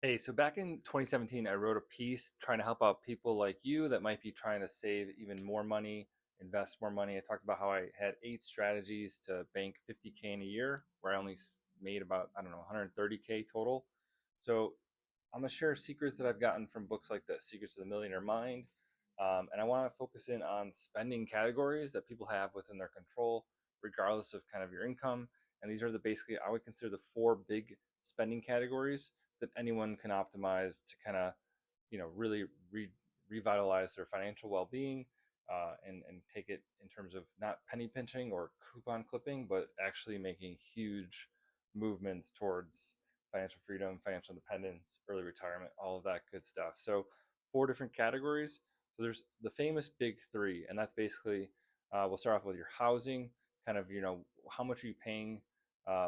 Hey, so back in 2017, I wrote a piece trying to help out people like you that might be trying to save even more money, invest more money. I talked about how I had 8 strategies to bank 50K in a year, where I only made about, I don't know, 130K total. So I'm gonna share secrets that I've gotten from books like this, Secrets of the Millionaire Mind. And I want to focus in on spending categories that people have within their control, regardless of kind of your income. And these are the basically, I would consider the four big spending categories that anyone can optimize to kind of, really revitalize their financial well-being, and take it in terms of not penny pinching or coupon clipping, but actually making huge movements towards financial freedom, financial independence, early retirement, all of that good stuff. So, four different categories. So there's the famous big three, and that's basically, we'll start off with your housing, kind of, how much are you paying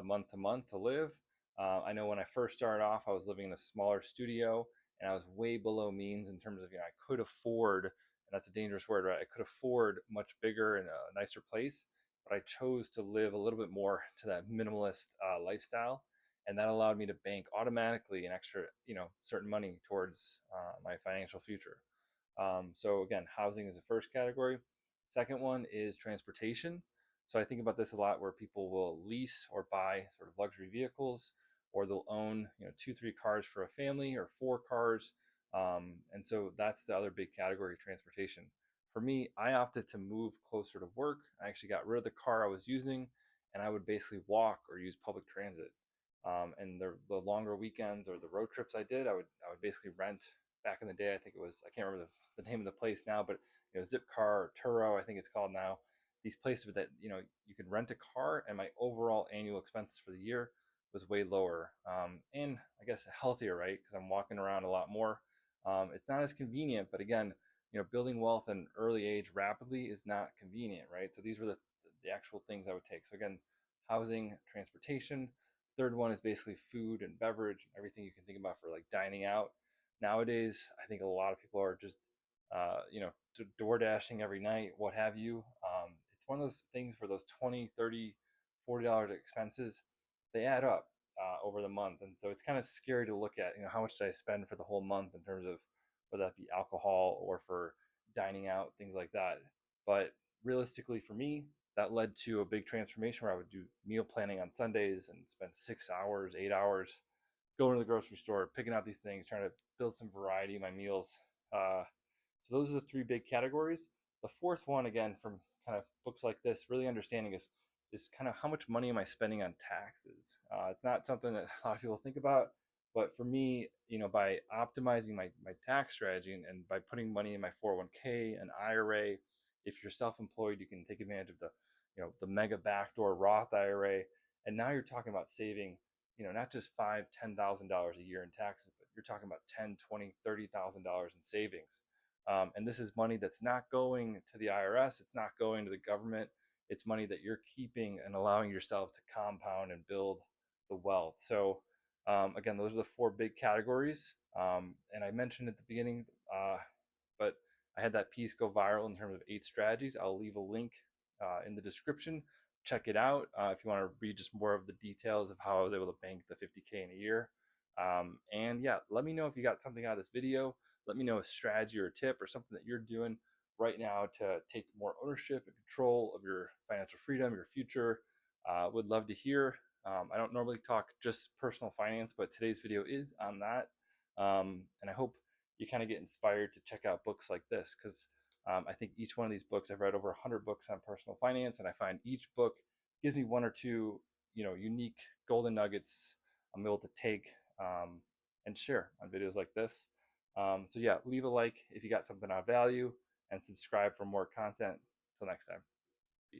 month to month to live. I know when I first started off, I was living in a smaller studio, and I was way below means in terms of, I could afford, and that's a dangerous word, right? I could afford much bigger and a nicer place, but I chose to live a little bit more to that minimalist lifestyle, and that allowed me to bank automatically an extra, certain money towards my financial future. So again, housing is the first category. Second one is transportation. So I think about this a lot, where people will lease or buy sort of luxury vehicles, or they'll own, two, three cars for a family, or four cars. And so that's the other big category, transportation. For me, I opted to move closer to work. I actually got rid of the car I was using, and I would basically walk or use public transit. And the longer weekends or the road trips I did, I would basically rent. Back in the day, I think it was, I can't remember the name of the place now, but Zipcar or Turo, I think it's called now. These places that, you could rent a car, and my overall annual expenses for the year was way lower, and I guess healthier, right? Because I'm walking around a lot more. It's not as convenient, but again, building wealth at an early age rapidly is not convenient, right? So these were the actual things I would take. So again, housing, transportation. Third one is basically food and beverage, everything you can think about for like dining out. Nowadays, I think a lot of people are just, door dashing every night, what have you. It's one of those things where those 20, 30, $40 expenses, they add up over the month. And so it's kind of scary to look at, how much did I spend for the whole month in terms of whether that be alcohol or for dining out, things like that. But realistically, for me, that led to a big transformation where I would do meal planning on Sundays and spend 6 hours, 8 hours going to the grocery store, picking out these things, trying to build some variety in my meals. Uh, so those are the three big categories. The fourth one, again, from kind of books like this, really understanding is kind of how much money am I spending on taxes. It's not something that a lot of people think about, but for me, by optimizing my tax strategy, and by putting money in my 401k, an IRA, if you're self-employed, you can take advantage of the mega backdoor Roth IRA, and now you're talking about saving, not just five, $10,000 a year in taxes, but you're talking about 10, 20, $30,000 in savings. And this is money that's not going to the IRS. It's not going to the government. It's money that you're keeping and allowing yourself to compound and build the wealth. So again, those are the four big categories. And I mentioned at the beginning, but I had that piece go viral in terms of 8 strategies. I'll leave a link in the description. Check it out if you want to read just more of the details of how I was able to bank the 50K in a year. And yeah, let me know if you got something out of this video. Let me know a strategy or a tip or something that you're doing right now to take more ownership and control of your financial freedom, your future. Would love to hear. I don't normally talk just personal finance, but today's video is on that. And I hope you kind of get inspired to check out books like this, because I think each one of these books, I've read over 100 books on personal finance, and I find each book gives me one or two, unique golden nuggets I'm able to take and share on videos like this. So yeah, leave a like if you got something out of value, and subscribe for more content. Till next time.